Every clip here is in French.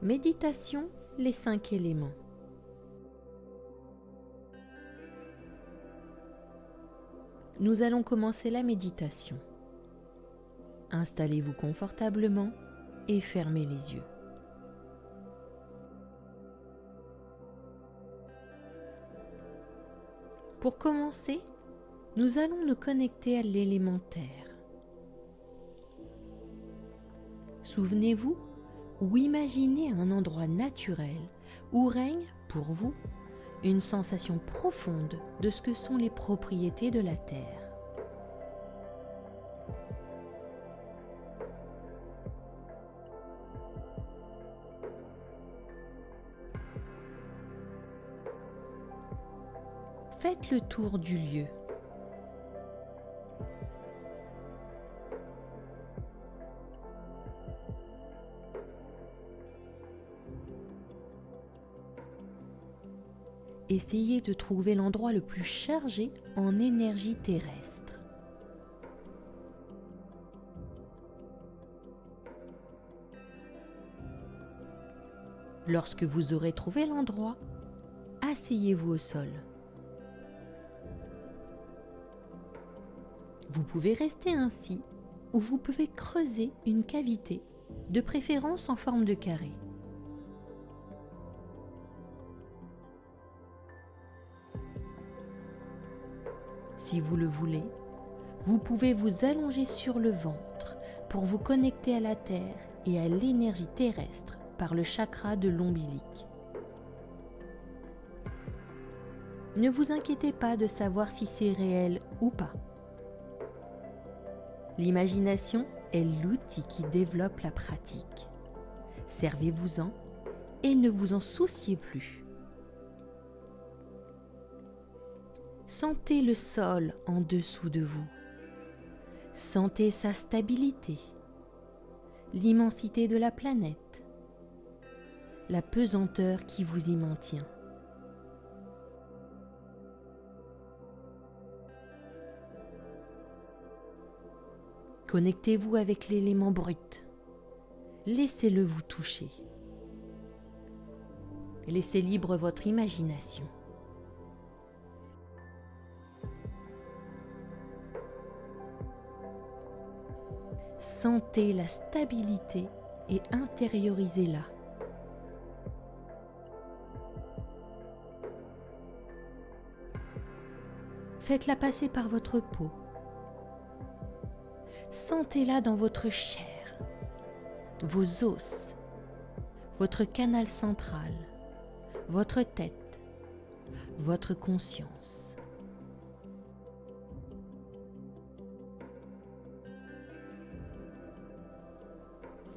Méditation, les 5 éléments. Nous allons commencer la méditation. Installez-vous confortablement et fermez les yeux. Pour commencer, nous allons nous connecter à l'élément terre. Souvenez-vous ou imaginez un endroit naturel où règne, pour vous, une sensation profonde de ce que sont les propriétés de la terre. Faites le tour du lieu. Essayez de trouver l'endroit le plus chargé en énergie terrestre. Lorsque vous aurez trouvé l'endroit, asseyez-vous au sol. Vous pouvez rester ainsi ou vous pouvez creuser une cavité, de préférence en forme de carré. Si vous le voulez, vous pouvez vous allonger sur le ventre pour vous connecter à la terre et à l'énergie terrestre par le chakra de l'ombilic. Ne vous inquiétez pas de savoir si c'est réel ou pas. L'imagination est l'outil qui développe la pratique. Servez-vous-en et ne vous en souciez plus. Sentez le sol en dessous de vous. Sentez sa stabilité, l'immensité de la planète, la pesanteur qui vous y maintient. Connectez-vous avec l'élément brut. Laissez-le vous toucher. Laissez libre votre imagination. Sentez la stabilité et intériorisez-la. Faites-la passer par votre peau. Sentez-la dans votre chair, vos os, votre canal central, votre tête, votre conscience.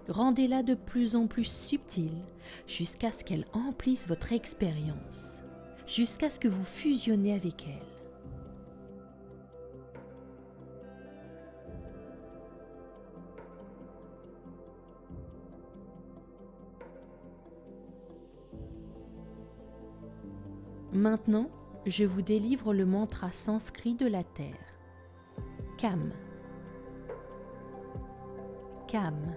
Rendez-la de plus en plus subtile jusqu'à ce qu'elle emplisse votre expérience, jusqu'à ce que vous fusionnez avec elle. Maintenant, je vous délivre le mantra sanskrit de la terre. Kham. Kham.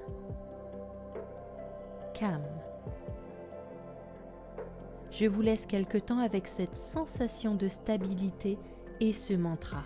Kham. Je vous laisse quelque temps avec cette sensation de stabilité et ce mantra.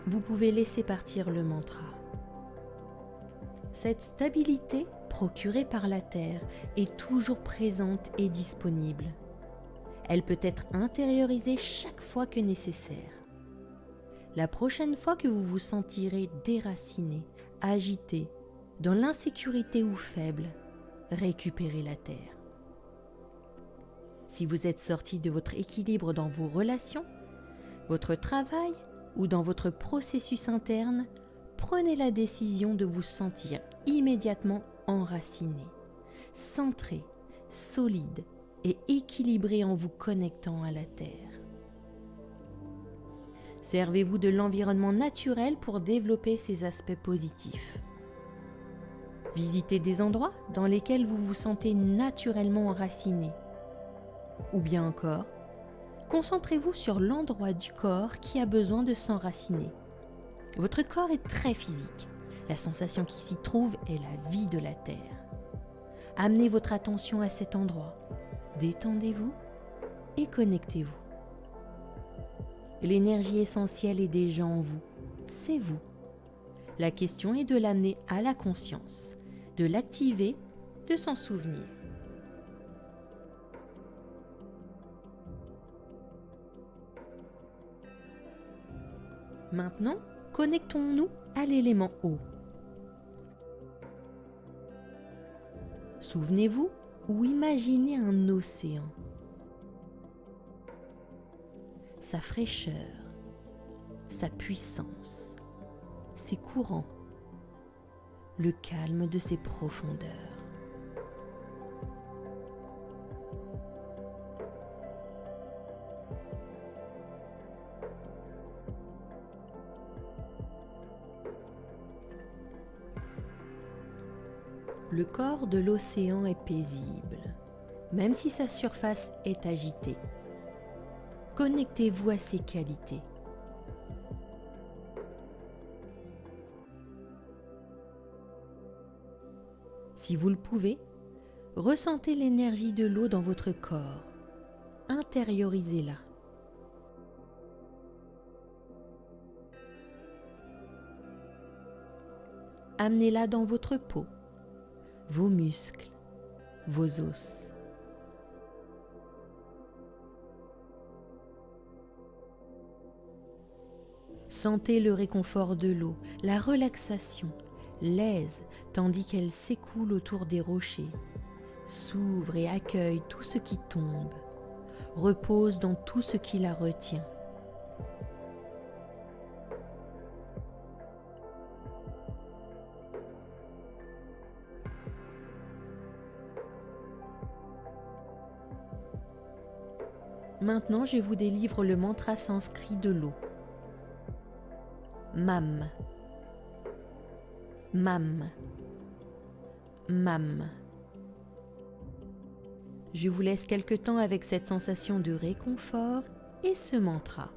vous pouvez laisser partir le mantra. Cette stabilité procurée par la Terre est toujours présente et disponible. Elle peut être intériorisée chaque fois que nécessaire. La prochaine fois que vous vous sentirez déraciné, agité, dans l'insécurité ou faible, récupérez la Terre. Si vous êtes sorti de votre équilibre dans vos relations, votre travail ou dans votre processus interne, prenez la décision de vous sentir immédiatement enraciné, centré, solide et équilibré en vous connectant à la Terre. Servez-vous de l'environnement naturel pour développer ces aspects positifs. Visitez des endroits dans lesquels vous vous sentez naturellement enraciné. Ou bien encore, concentrez-vous sur l'endroit du corps qui a besoin de s'enraciner. Votre corps est très physique. La sensation qui s'y trouve est la vie de la Terre. Amenez votre attention à cet endroit. Détendez-vous et connectez-vous. L'énergie essentielle est déjà en vous. C'est vous. La question est de l'amener à la conscience, de l'activer, de s'en souvenir. Maintenant, connectons-nous à l'élément eau. Souvenez-vous ou imaginez un océan. Sa fraîcheur, sa puissance, ses courants, le calme de ses profondeurs. Le corps de l'océan est paisible, même si sa surface est agitée. Connectez-vous à ses qualités. Si vous le pouvez, ressentez l'énergie de l'eau dans votre corps. Intériorisez-la. Amenez-la dans votre peau, vos muscles, vos os. Sentez le réconfort de l'eau, la relaxation, l'aise tandis qu'elle s'écoule autour des rochers, s'ouvre et accueille tout ce qui tombe, repose dans tout ce qui la retient. Maintenant, je vous délivre le mantra sanskrit de l'eau. Mam. Mam. Mam. Je vous laisse quelque temps avec cette sensation de réconfort et ce mantra.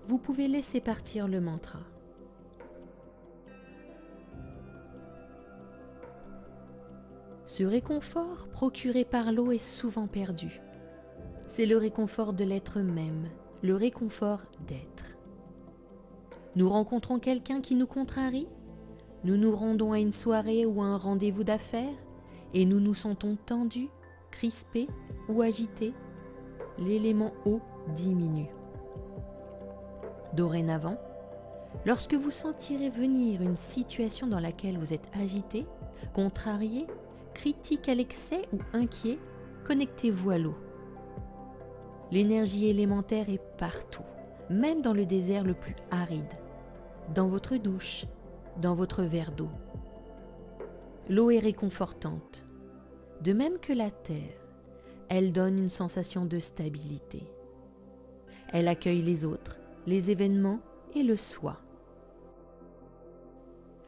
vous pouvez laisser partir le mantra. Ce réconfort procuré par l'eau est souvent perdu. C'est le réconfort de l'être même, le réconfort d'être. Nous rencontrons quelqu'un qui nous contrarie, nous nous rendons à une soirée ou à un rendez-vous d'affaires et nous nous sentons tendus, crispés ou agités. L'élément eau diminue. Dorénavant, lorsque vous sentirez venir une situation dans laquelle vous êtes agité, contrarié, critique à l'excès ou inquiet, connectez-vous à l'eau. L'énergie élémentaire est partout, même dans le désert le plus aride, dans votre douche, dans votre verre d'eau. L'eau est réconfortante. De même que la terre, elle donne une sensation de stabilité. Elle accueille les autres, les événements et le soi.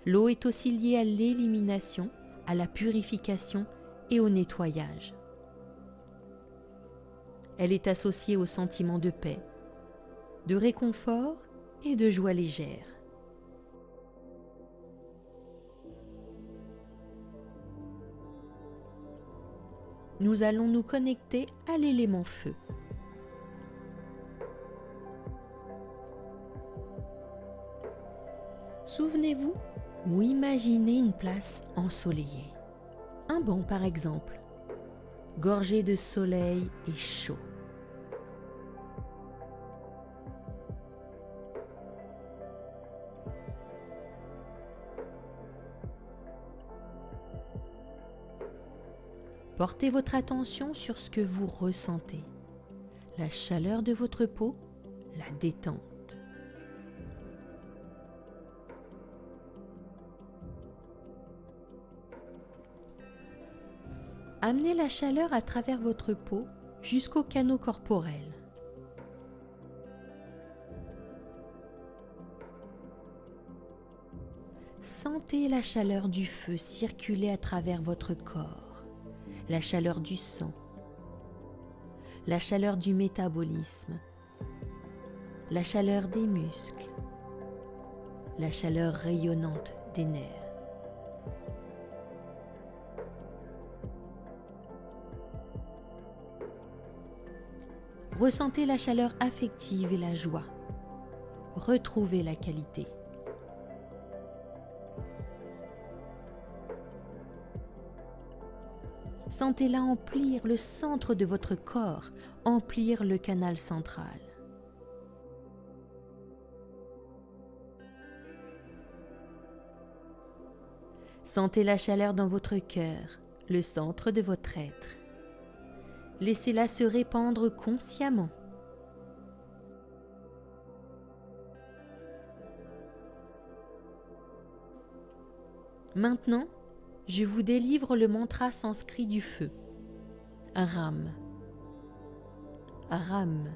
L'eau est aussi liée à l'élimination, à la purification et au nettoyage. Elle est associée au sentiment de paix, de réconfort et de joie légère. Nous allons nous connecter à l'élément feu. Souvenez-vous ou imaginez une place ensoleillée. Un banc par exemple, gorgé de soleil et chaud. Portez votre attention sur ce que vous ressentez, la chaleur de votre peau, la détente. Amenez la chaleur à travers votre peau jusqu'au canaux corporel. Sentez la chaleur du feu circuler à travers votre corps, la chaleur du sang, la chaleur du métabolisme, la chaleur des muscles, la chaleur rayonnante des nerfs. Ressentez la chaleur affective et la joie. Retrouvez la qualité. Sentez-la emplir le centre de votre corps, emplir le canal central. Sentez la chaleur dans votre cœur, le centre de votre être. Laissez-la se répandre consciemment. Maintenant, je vous délivre le mantra sanskrit du feu. Ram. Ram.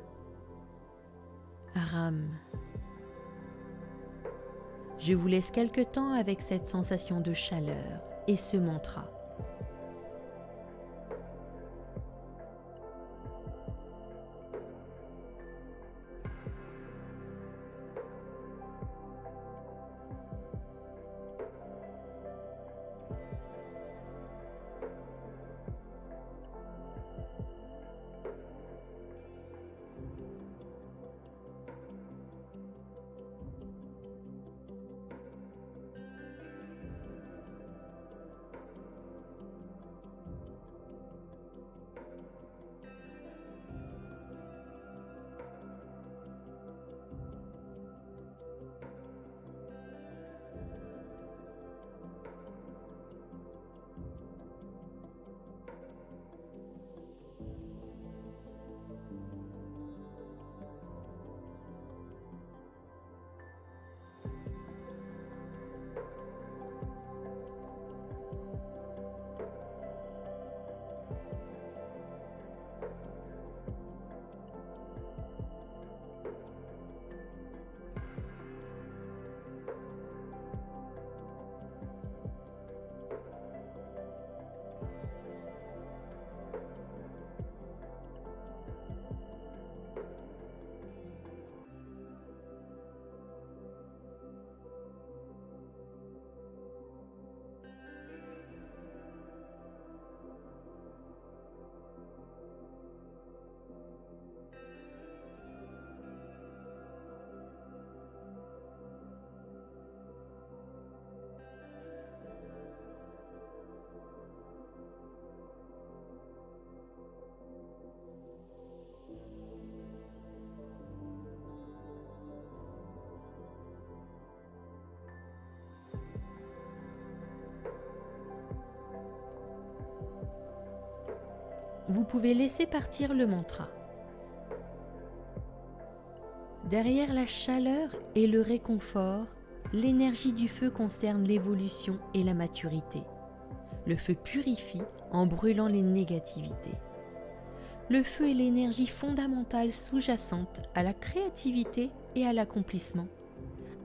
Ram. Je vous laisse quelque temps avec cette sensation de chaleur et ce mantra. vous pouvez laisser partir le mantra. Derrière la chaleur et le réconfort, l'énergie du feu concerne l'évolution et la maturité. Le feu purifie en brûlant les négativités. Le feu est l'énergie fondamentale sous-jacente à la créativité et à l'accomplissement,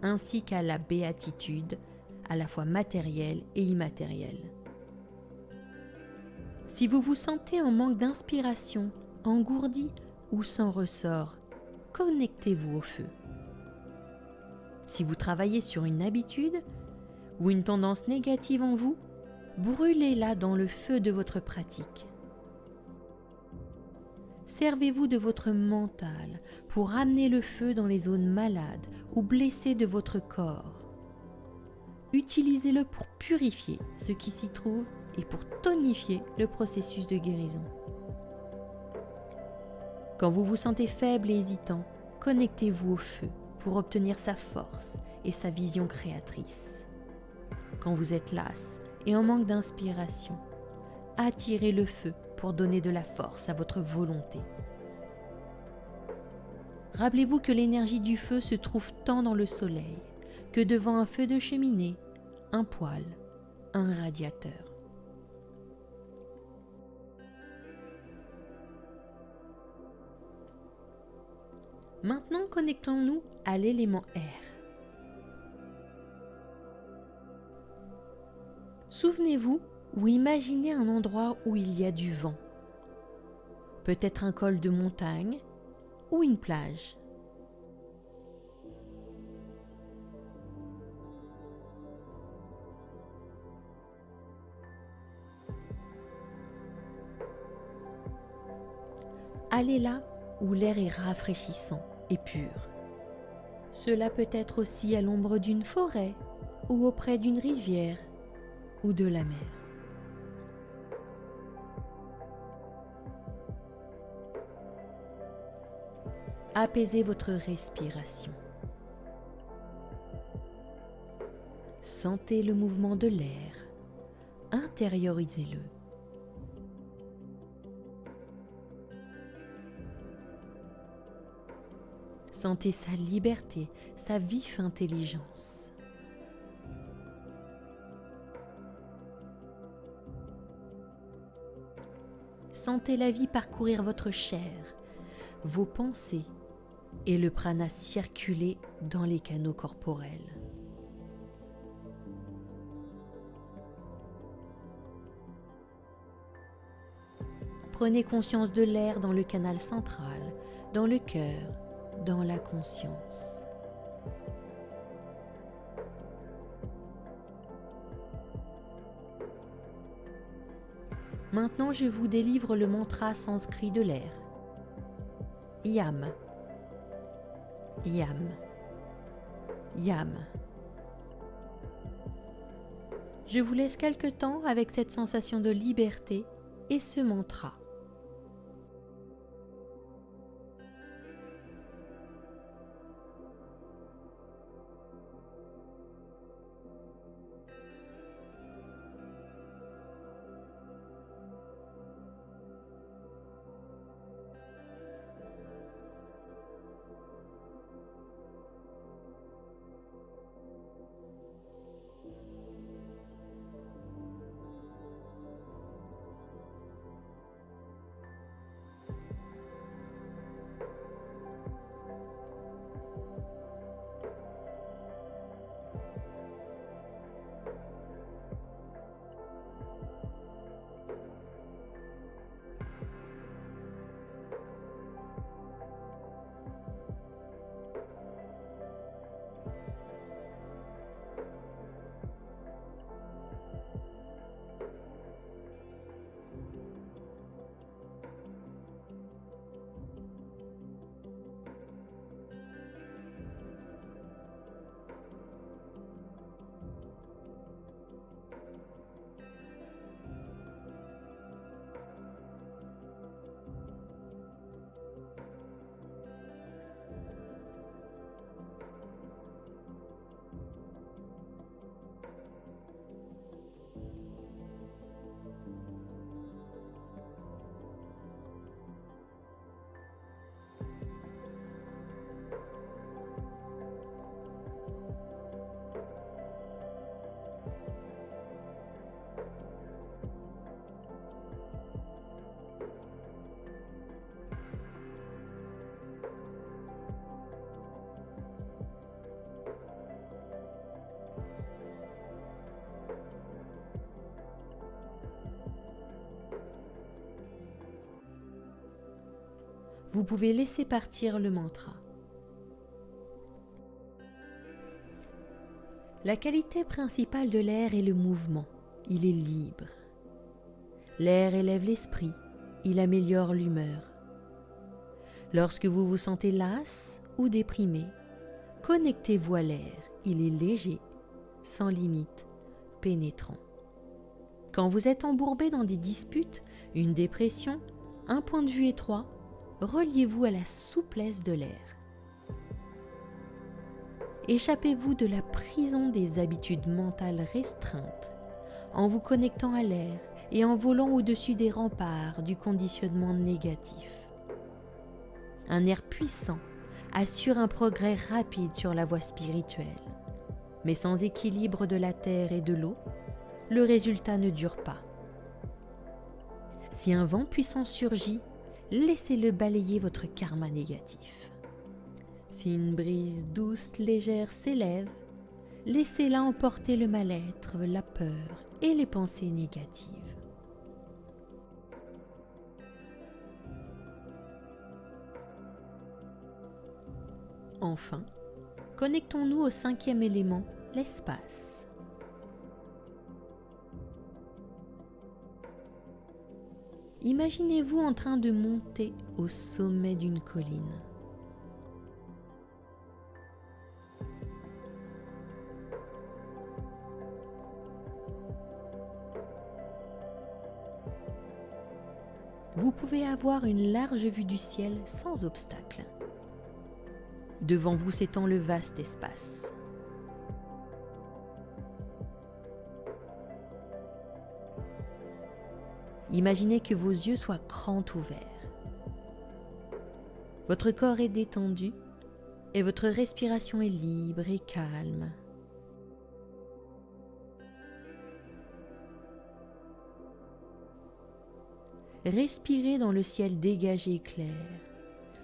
ainsi qu'à la béatitude, à la fois matérielle et immatérielle. Si vous vous sentez en manque d'inspiration, engourdi ou sans ressort, connectez-vous au feu. Si vous travaillez sur une habitude ou une tendance négative en vous, brûlez-la dans le feu de votre pratique. Servez-vous de votre mental pour amener le feu dans les zones malades ou blessées de votre corps. Utilisez-le pour purifier ce qui s'y trouve et pour tonifier le processus de guérison. Quand vous vous sentez faible et hésitant, connectez-vous au feu pour obtenir sa force et sa vision créatrice. Quand vous êtes lasse et en manque d'inspiration, attirez le feu pour donner de la force à votre volonté. Rappelez-vous que l'énergie du feu se trouve tant dans le soleil que devant un feu de cheminée, un poêle, un radiateur. Maintenant, connectons-nous à l'élément air. Souvenez-vous ou imaginez un endroit où il y a du vent. Peut-être un col de montagne ou une plage. Allez là où l'air est rafraîchissant et pur. Cela peut être aussi à l'ombre d'une forêt ou auprès d'une rivière ou de la mer. Apaisez votre respiration. Sentez le mouvement de l'air. Intériorisez-le. Sentez sa liberté, sa vive intelligence. Sentez la vie parcourir votre chair, vos pensées et le prana circuler dans les canaux corporels. Prenez conscience de l'air dans le canal central, dans le cœur, dans la conscience. Maintenant, je vous délivre le mantra sanskrit de l'air. Yam, Yam, Yam. Je vous laisse quelque temps avec cette sensation de liberté et ce mantra. vous pouvez laisser partir le mantra. La qualité principale de l'air est le mouvement. Il est libre. L'air élève l'esprit. Il améliore l'humeur. Lorsque vous vous sentez las ou déprimé, connectez-vous à l'air. Il est léger, sans limite, pénétrant. Quand vous êtes embourbé dans des disputes, une dépression, un point de vue étroit, reliez-vous à la souplesse de l'air. Échappez-vous de la prison des habitudes mentales restreintes en vous connectant à l'air et en volant au-dessus des remparts du conditionnement négatif. Un air puissant assure un progrès rapide sur la voie spirituelle, mais sans équilibre de la terre et de l'eau, le résultat ne dure pas. Si un vent puissant surgit, laissez-le balayer votre karma négatif. Si une brise douce, légère s'élève, laissez-la emporter le mal-être, la peur et les pensées négatives. Enfin, connectons-nous au cinquième élément, l'espace. Imaginez-vous en train de monter au sommet d'une colline. Vous pouvez avoir une large vue du ciel sans obstacle. Devant vous s'étend le vaste espace. Imaginez que vos yeux soient grands ouverts. Votre corps est détendu et votre respiration est libre et calme. Respirez dans le ciel dégagé et clair,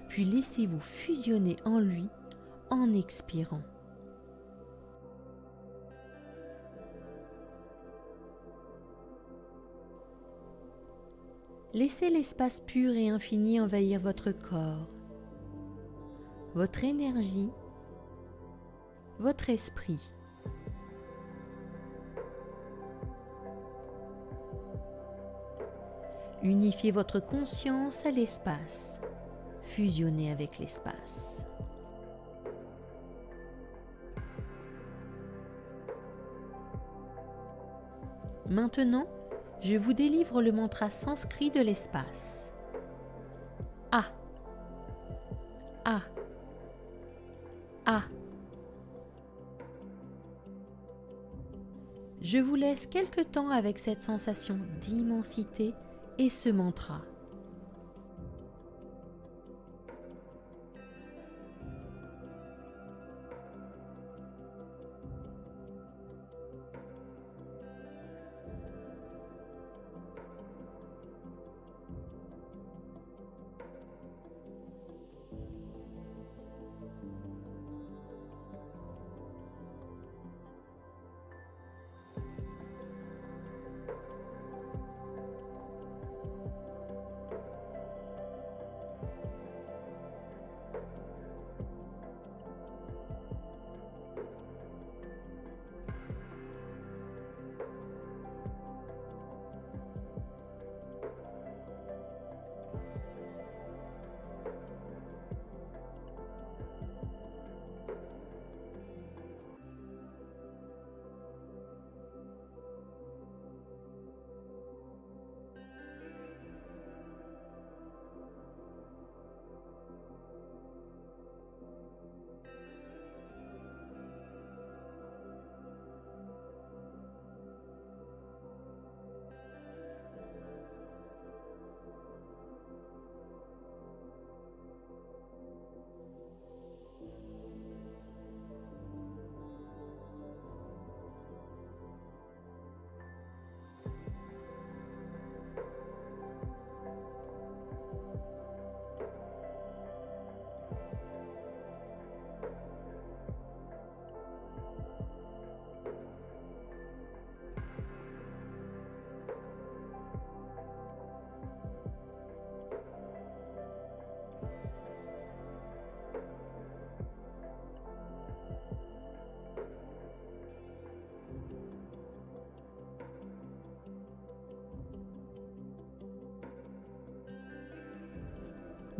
puis laissez-vous fusionner en lui en expirant. Laissez l'espace pur et infini envahir votre corps, votre énergie, votre esprit. Unifiez votre conscience à l'espace, fusionnez avec l'espace. Maintenant, je vous délivre le mantra sanskrit de l'espace. A. A. A. Je vous laisse quelque temps avec cette sensation d'immensité et ce mantra.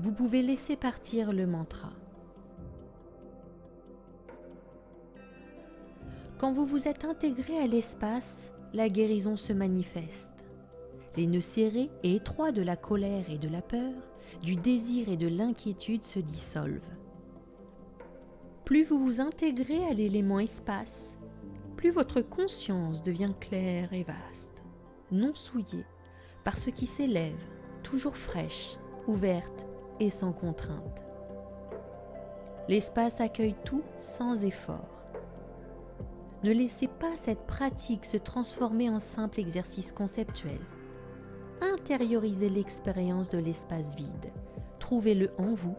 vous pouvez laisser partir le mantra. Quand vous vous êtes intégré à l'espace, la guérison se manifeste. Les nœuds serrés et étroits de la colère et de la peur, du désir et de l'inquiétude se dissolvent. Plus vous vous intégrez à l'élément espace, plus votre conscience devient claire et vaste, non souillée par ce qui s'élève, toujours fraîche, ouverte et sans contrainte. L'espace accueille tout sans effort. Ne laissez pas cette pratique se transformer en simple exercice conceptuel. Intériorisez l'expérience de l'espace vide, trouvez-le en vous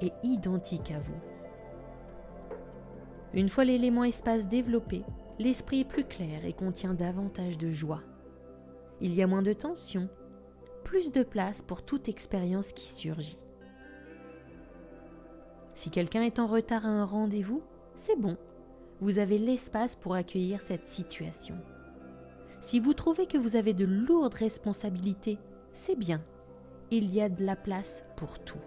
et identique à vous. Une fois l'élément espace développé, l'esprit est plus clair et contient davantage de joie. Il y a moins de tension, plus de place pour toute expérience qui surgit. Si quelqu'un est en retard à un rendez-vous, c'est bon, vous avez l'espace pour accueillir cette situation. Si vous trouvez que vous avez de lourdes responsabilités, c'est bien, il y a de la place pour tout.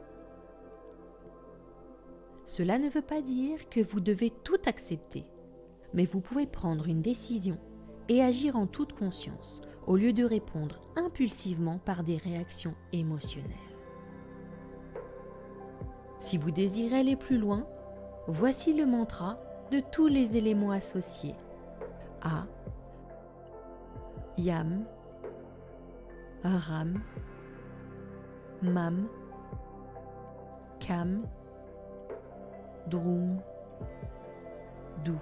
Cela ne veut pas dire que vous devez tout accepter, mais vous pouvez prendre une décision et agir en toute conscience, au lieu de répondre impulsivement par des réactions émotionnelles. Si vous désirez aller plus loin, voici le mantra de tous les éléments associés. A, Yam, Ram, Mam, Kam, Drum, Dou.